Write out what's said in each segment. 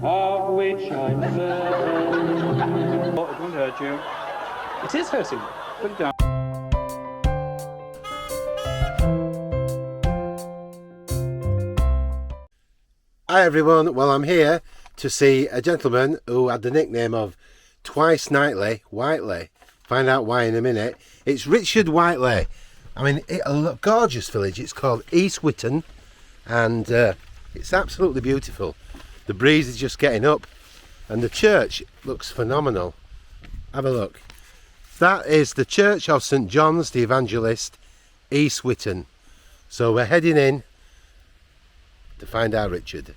of which I'm certain. Oh, it won't hurt you. It is hurting. Put it down. Hi everyone, well I'm here to see a gentleman who had the nickname of Twice Nightly Whiteley. Find out why in a minute. It's Richard Whiteley. I mean, a gorgeous village. It's called East Witton and it's absolutely beautiful. The breeze is just getting up and the church looks phenomenal. Have a look. That is the Church of St John's the Evangelist, East Witton. So we're heading in to find out Richard.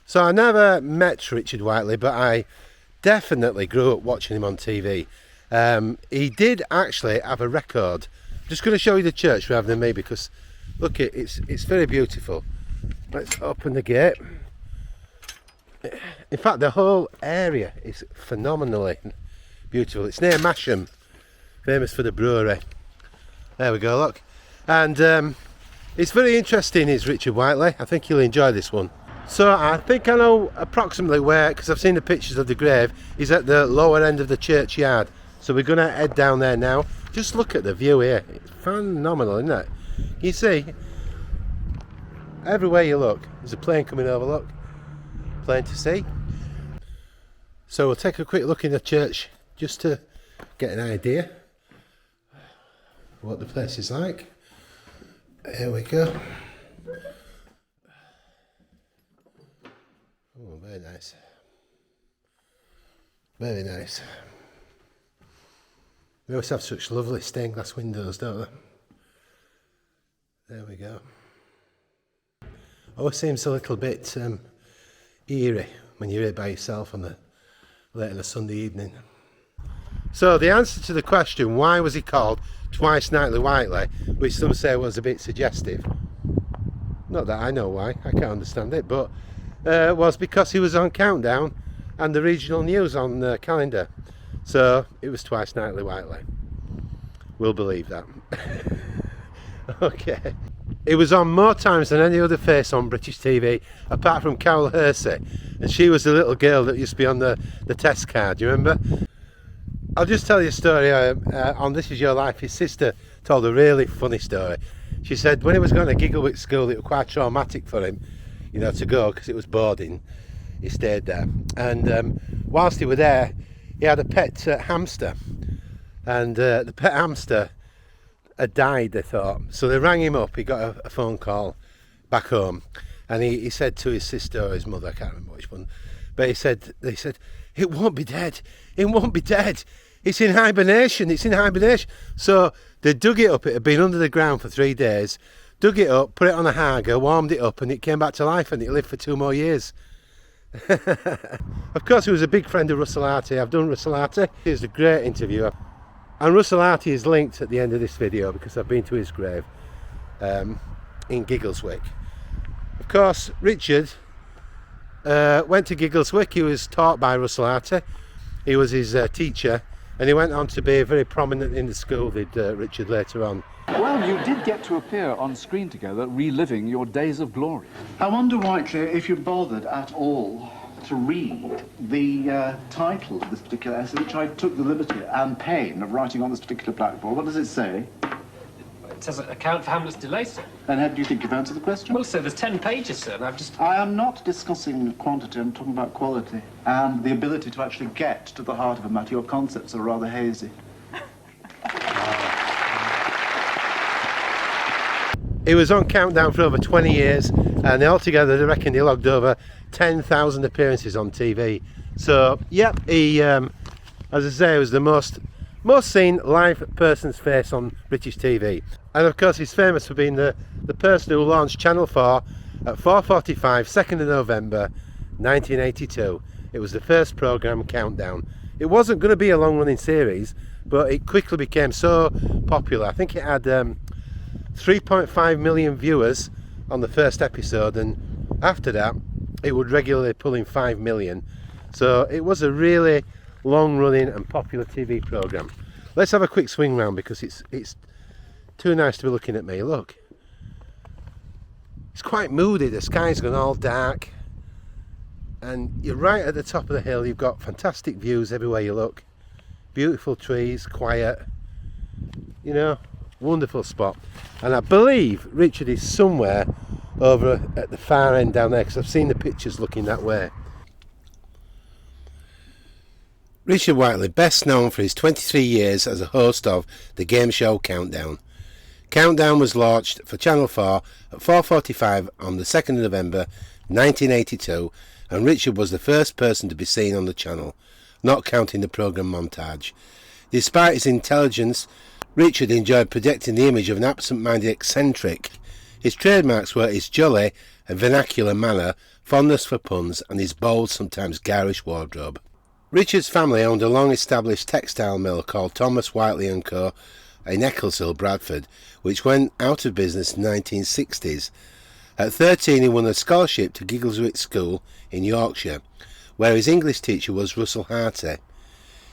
So I never met Richard Whiteley, but I definitely grew up watching him on TV. He did actually have a record. I'm just going to show you the church rather than me because look, it's very beautiful. Let's open the gate. In fact, the whole area is phenomenally beautiful. It's near Masham, famous for the brewery. There we go, look. And it's very interesting, is Richard Whiteley. I think you'll enjoy this one. So I think I know approximately where, because I've seen the pictures of the grave. He's at the lower end of the churchyard. So we're going to head down there now. Just look at the view here. It's phenomenal, isn't it? You see, everywhere you look, there's a plane coming over, look. Plane to see. So we'll take a quick look in the church just to get an idea what the place is like. Here we go. Oh, very nice. Very nice. They always have such lovely stained glass windows, don't they? There we go. Always seems a little bit eerie when you're here by yourself on late on a Sunday evening. So the answer to the question, why was he called Twice Nightly Whiteley, which some say was a bit suggestive. Not that I know why, I can't understand it, but was because he was on Countdown and the regional news on the Calendar. So it was Twice Nightly Whiteley. We'll believe that. Okay. It was on more times than any other face on British TV, apart from Carol Vorderman, and she was the little girl that used to be on the test card, you remember? I'll just tell you a story on This Is Your Life. His sister told a really funny story. She said when he was going to Gigglewick School, it was quite traumatic for him, you know, to go because it was boarding. He stayed there, and whilst he was there, he had a pet hamster, and the pet hamster had died, they thought. So they rang him up. He got a phone call back home, and he said to his sister or his mother, I can't remember which one, but they said, it won't be dead. It won't be dead. It's in hibernation. It's in hibernation. So they dug it up. It had been under the ground for 3 days. Dug it up, put it on a harger, warmed it up, and it came back to life, and it lived for 2 more years. Of course, he was a big friend of Russell Arty. I've done Russell Arty. He's a great interviewer. And Russell Arty is linked at the end of this video because I've been to his grave in Giggleswick. Of course, Richard went to Giggleswick. He was taught by Russell Arty. He was his teacher, and he went on to be very prominent in the school, did Richard, later on. Well, you did get to appear on screen together, reliving your days of glory. I wonder, Whiteley, if you bothered at all to read the title of this particular essay, which I took the liberty and pain of writing on this particular blackboard. What does it say? It says account for Hamlet's delay, sir. And how do you think you've answered the question? Well, sir, there's 10 pages, sir, and I've just... I am not discussing quantity, I'm talking about quality and the ability to actually get to the heart of a matter. Your concepts are rather hazy. He was on Countdown for over 20 years, and altogether they reckon he logged over 10,000 appearances on TV. So, yep, he, as I say, was the most seen live person's face on British TV. And of course, he's famous for being the person who launched Channel 4 at 4:45, 2nd of November, 1982. It was the first programme, Countdown. It wasn't going to be a long-running series, but it quickly became so popular. I think it had 3.5 million viewers on the first episode, and after that it would regularly pull in 5 million. So it was a really long-running and popular TV programme. Let's have a quick swing round because it's too nice to be looking at me. Look, it's quite moody. The sky's gone all dark and you're right at the top of the hill. You've got fantastic views everywhere you look, beautiful trees, quiet, you know, wonderful spot. And I believe Richard is somewhere over at the far end down there, because I've seen the pictures looking that way. Richard Whiteley, best known for his 23 years as a host of the game show Countdown. Countdown was launched for Channel 4 at 4:45 on the 2nd of November 1982, and Richard was the first person to be seen on the channel, not counting the programme Montage. Despite his intelligence, Richard enjoyed projecting the image of an absent-minded eccentric. His trademarks were his jolly and vernacular manner, fondness for puns, and his bold, sometimes garish wardrobe. Richard's family owned a long-established textile mill called Thomas Whiteley & Co. in Eccleshill, Bradford, which went out of business in the 1960s. At 13 he won a scholarship to Giggleswick School in Yorkshire, where his English teacher was Russell Harty.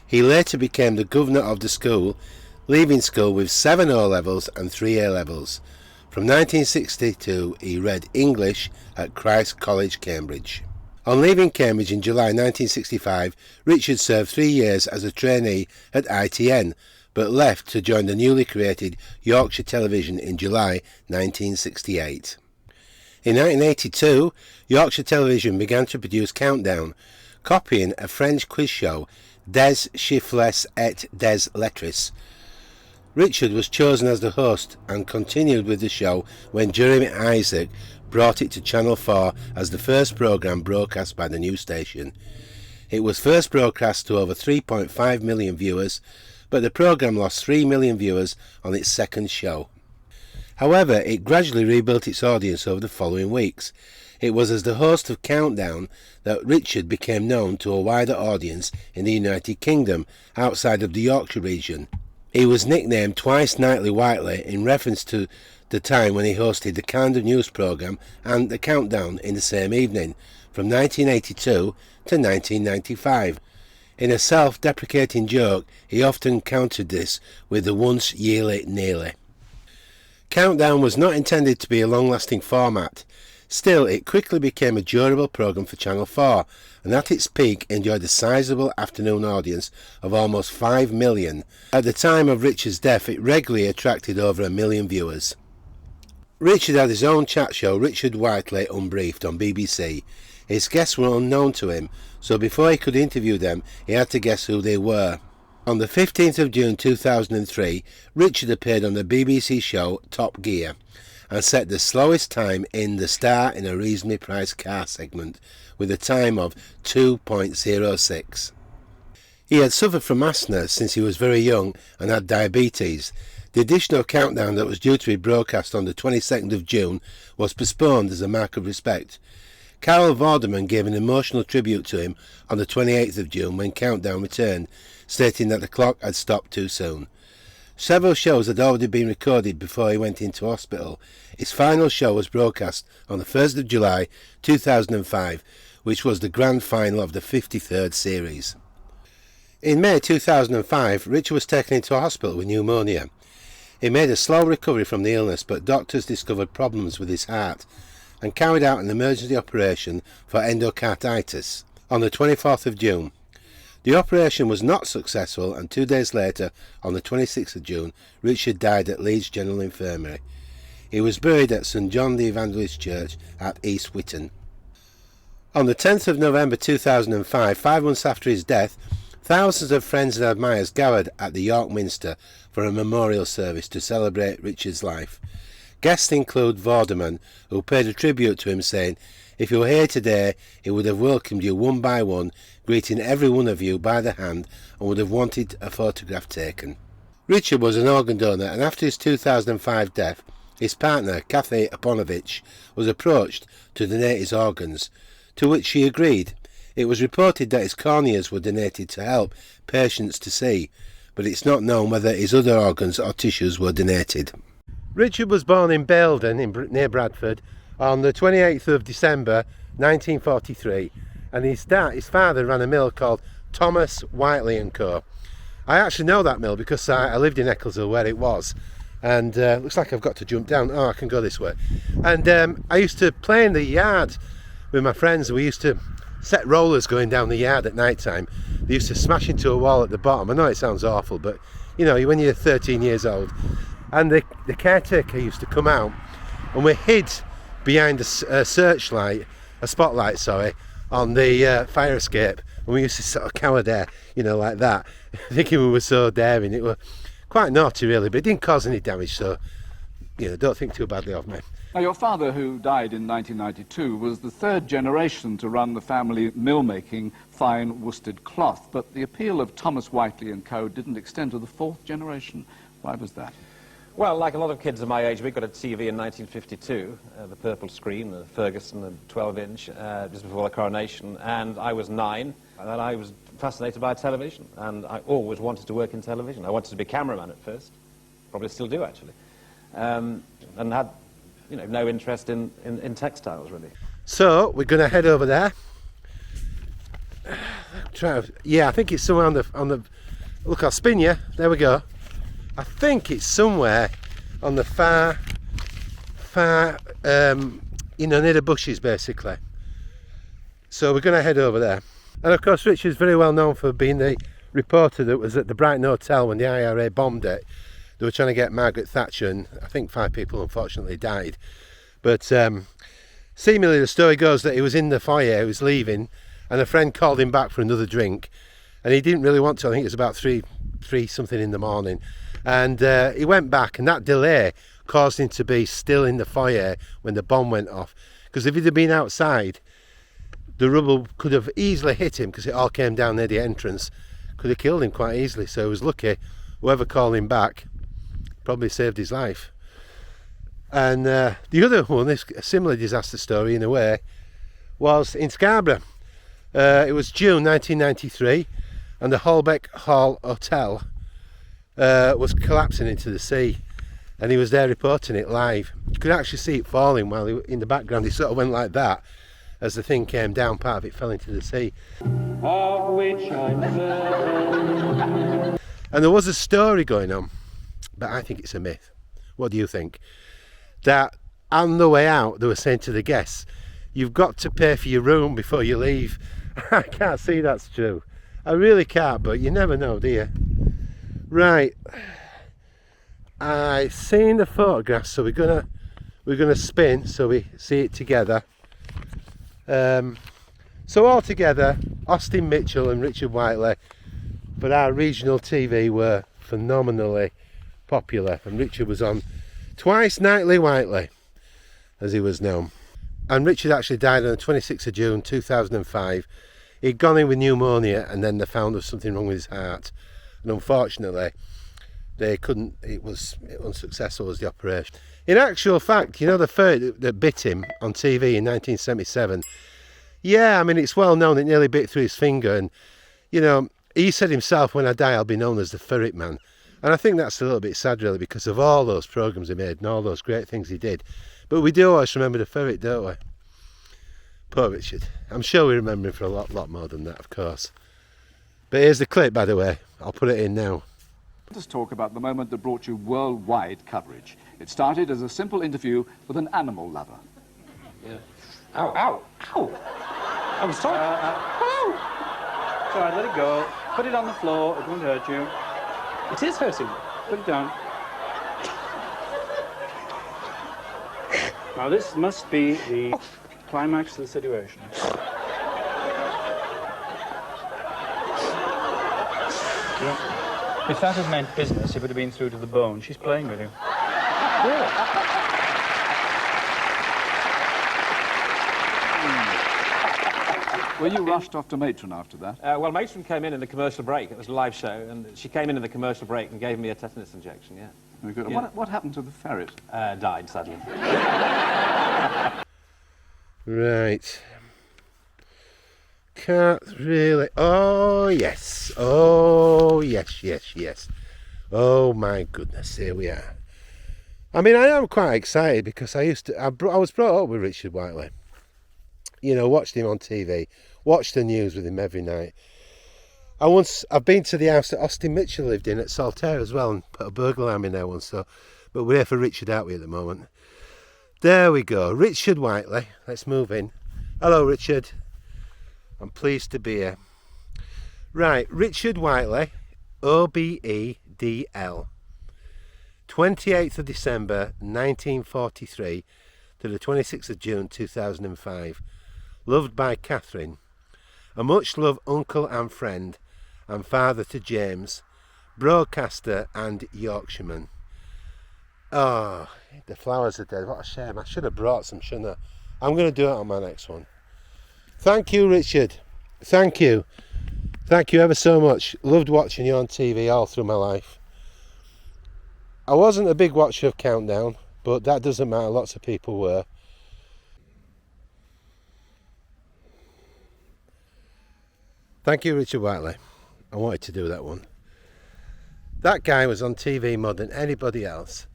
He later became the governor of the school, leaving school with 7 O-levels and 3 A-levels. From 1962 he read English at Christ College, Cambridge. On leaving Cambridge in July 1965, Richard served 3 years as a trainee at ITN, but left to join the newly created Yorkshire Television in July 1968. In 1982, Yorkshire Television began to produce Countdown, copying a French quiz show, Des Chiffres et des Lettres. Richard was chosen as the host and continued with the show when Jeremy Isaac brought it to Channel 4 as the first programme broadcast by the new station. It was first broadcast to over 3.5 million viewers, but the programme lost 3 million viewers on its second show. However, it gradually rebuilt its audience over the following weeks. It was as the host of Countdown that Richard became known to a wider audience in the United Kingdom outside of the Yorkshire region. He was nicknamed Twice Nightly Whiteley in reference to the time when he hosted the Calendar news programme and the Countdown in the same evening, from 1982 to 1995. In a self-deprecating joke, he often countered this with the once yearly nearly. Countdown was not intended to be a long-lasting format. Still, it quickly became a durable programme for Channel 4, and at its peak enjoyed a sizable afternoon audience of almost 5 million. At the time of Richard's death, it regularly attracted over 1 million viewers. Richard had his own chat show, Richard Whiteley Unbriefed, on BBC. His guests were unknown to him, so before he could interview them, he had to guess who they were. On the 15th of June 2003, Richard appeared on the BBC show Top Gear and set the slowest time in the Star in a Reasonably Priced Car segment, with a time of 2.06. He had suffered from asthma since he was very young and had diabetes. The additional Countdown that was due to be broadcast on the 22nd of June was postponed as a mark of respect. Carol Vorderman gave an emotional tribute to him on the 28th of June when Countdown returned, stating that the clock had stopped too soon. Several shows had already been recorded before he went into hospital. His final show was broadcast on the 1st of July 2005, which was the grand final of the 53rd series. In May 2005, Richard was taken into hospital with pneumonia. He made a slow recovery from the illness, but doctors discovered problems with his heart and carried out an emergency operation for endocarditis on the 24th of June. The operation was not successful, and 2 days later, on the 26th of June, Richard died at Leeds General Infirmary. He was buried at St John the Evangelist Church at East Witton. On the 10th of November 2005, 5 months after his death, thousands of friends and admirers gathered at the York Minster for a memorial service to celebrate Richard's life. Guests include Vorderman, who paid a tribute to him, saying, "If you were here today, he would have welcomed you one by one, greeting every one of you by the hand, and would have wanted a photograph taken." Richard was an organ donor, and after his 2005 death, his partner, Kathy Aponovich, was approached to donate his organs, to which she agreed. It was reported that his corneas were donated to help patients to see, but it's not known whether his other organs or tissues were donated. Richard was born in Baildon, near Bradford, on the 28th of December 1943, and his father ran a mill called Thomas Whiteley & Co. I actually know that mill because I lived in Eccleshill where it was, and looks like I've got to jump down. Oh, I can go this way. And I used to play in the yard with my friends. We used to set rollers going down the yard at night time. They used to smash into a wall at the bottom. I know it sounds awful, but you know, when you're 13 years old, and the caretaker used to come out, and we hid behind a searchlight, a spotlight, sorry, on the fire escape, and we used to sort of cower there, you know, like that, thinking we were so daring. It was quite naughty, really, but it didn't cause any damage, so you know, don't think too badly of me. Now, your father, who died in 1992, was the third generation to run the family mill-making fine worsted cloth, but the appeal of Thomas Whiteley and Co. didn't extend to the fourth generation. Why was that? Well, like a lot of kids of my age, we got a TV in 1952, the purple screen, the Ferguson, the 12-inch, just before the coronation, and I was 9, and I was fascinated by television, and I always wanted to work in television. I wanted to be a cameraman at first, probably still do, actually, and had, you know, no interest in textiles, really. So we're going to head over there. Yeah, I think it's somewhere on the. Look, I'll spin you. There we go. I think it's somewhere on the far, you know, near the bushes, basically. So we're going to head over there. And of course, Richard's very well known for being the reporter that was at the Brighton Hotel when the IRA bombed it. They were trying to get Margaret Thatcher, and I think 5 people unfortunately died. But seemingly the story goes that he was in the foyer, he was leaving, and a friend called him back for another drink, and he didn't really want to. I think it was about 3 something in the morning, and he went back, and that delay caused him to be still in the foyer when the bomb went off, because if he'd have been outside, the rubble could have easily hit him, because it all came down near the entrance, could have killed him quite easily. So he was lucky whoever called him back probably saved his life. And the other one, this similar disaster story in a way, was in Scarborough. It was June 1993, and the Holbeck Hall Hotel was collapsing into the sea, and he was there reporting it live. You could actually see it falling while in the background. He sort of went like that as the thing came down. Part of it fell into the sea. Of which I never... And there was a story going on, but I think it's a myth. What do you think? That on the way out they were saying to the guests, you've got to pay for your room before you leave. I can't see that's true. I really can't, but you never know, do you? Right, I've seen the photographs, so we're gonna spin so we see it together. So all together, Austin Mitch-ell and Richard Whiteley for our regional TV were phenomenally popular, and Richard was on twice nightly Whiteley, as he was known. And Richard actually died on the 26th of June 2005. He'd gone in with pneumonia, and then they found there was something wrong with his heart, and unfortunately they couldn't, it was unsuccessful as the operation. In actual fact, you know, the ferret that bit him on TV in 1977, yeah, I mean, it's well known it nearly bit through his finger, and you know, he said himself, when I die I'll be known as the Ferret Man. And I think that's a little bit sad, really, because of all those programmes he made and all those great things he did. But we do always remember the ferret, don't we? Poor Richard. I'm sure we remember him for a lot more than that, of course. But here's the clip, by the way. I'll put it in now. Let us talk about the moment that brought you worldwide coverage. It started as a simple interview with an animal lover. Yeah. Ow, ow, ow! I'm sorry. Ow! It's all right, let it go. Put it on the floor, it won't hurt you. It is hurting me. Put it down. Now this must be the climax of the situation. If that had meant business, it would have been through to the bone. She's playing with you. Were you rushed off to Matron after that? Well, Matron came in the commercial break. It was a live show, and she came in the commercial break and gave me a tetanus injection, yeah. Very good. Yeah. What happened to the ferret? Died, sadly. Right. Can't really... Oh, yes. Oh, yes, yes, yes. Oh, my goodness. Here we are. I mean, I am quite excited because I was brought up with Richard Whiteley. You know, watched him on TV. Watched the news with him every night. I've been to the house that Austin Mitch-ell lived in at Saltaire as well, and put a burglar alarm in there once, so... But we're here for Richard, aren't we, at the moment? There we go. Richard Whiteley. Let's move in. Hello, Richard. I'm pleased to be here. Right, Richard Whiteley OBE DL, 28th of December 1943 to the 26th of June 2005. Loved by Catherine. A much loved uncle and friend, and father to James, broadcaster and Yorkshireman. Oh, the flowers are dead. What a shame. I should have brought some, shouldn't I? I'm going to do it on my next one. Thank you, Richard. Thank you. Thank you ever so much. Loved watching you on TV all through my life. I wasn't a big watcher of Countdown, but that doesn't matter. Lots of people were. Thank you, Richard Whiteley. I wanted to do that one. That guy was on TV more than anybody else,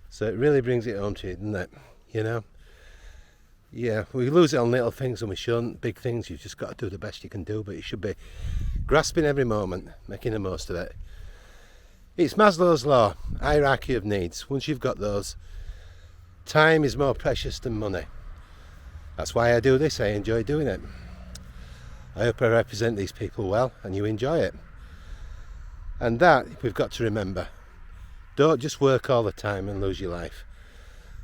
so it really brings it home to you, doesn't it? You know? Yeah, we lose it on little things and we shouldn't. Big things, you've just got to do the best you can do, but you should be grasping every moment, making the most of it. It's Maslow's law, hierarchy of needs. Once you've got those, time is more precious than money. That's why I do this. I enjoy doing it. I hope I represent these people well and you enjoy it. And that we've got to remember. Don't just work all the time and lose your life.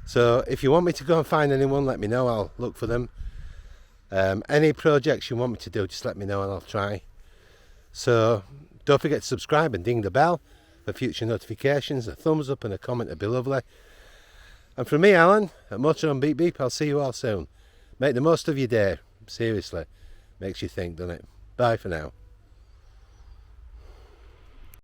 So if you want me to go and find anyone, let me know. I'll look for them. Any projects you want me to do, just let me know and I'll try. So don't forget to subscribe and ding the bell for future notifications. A thumbs up and a comment would be lovely. And from me, Alan, at Motor on Beep Beep, I'll see you all soon. Make the most of your day. Seriously. Makes you think, doesn't it? Bye for now.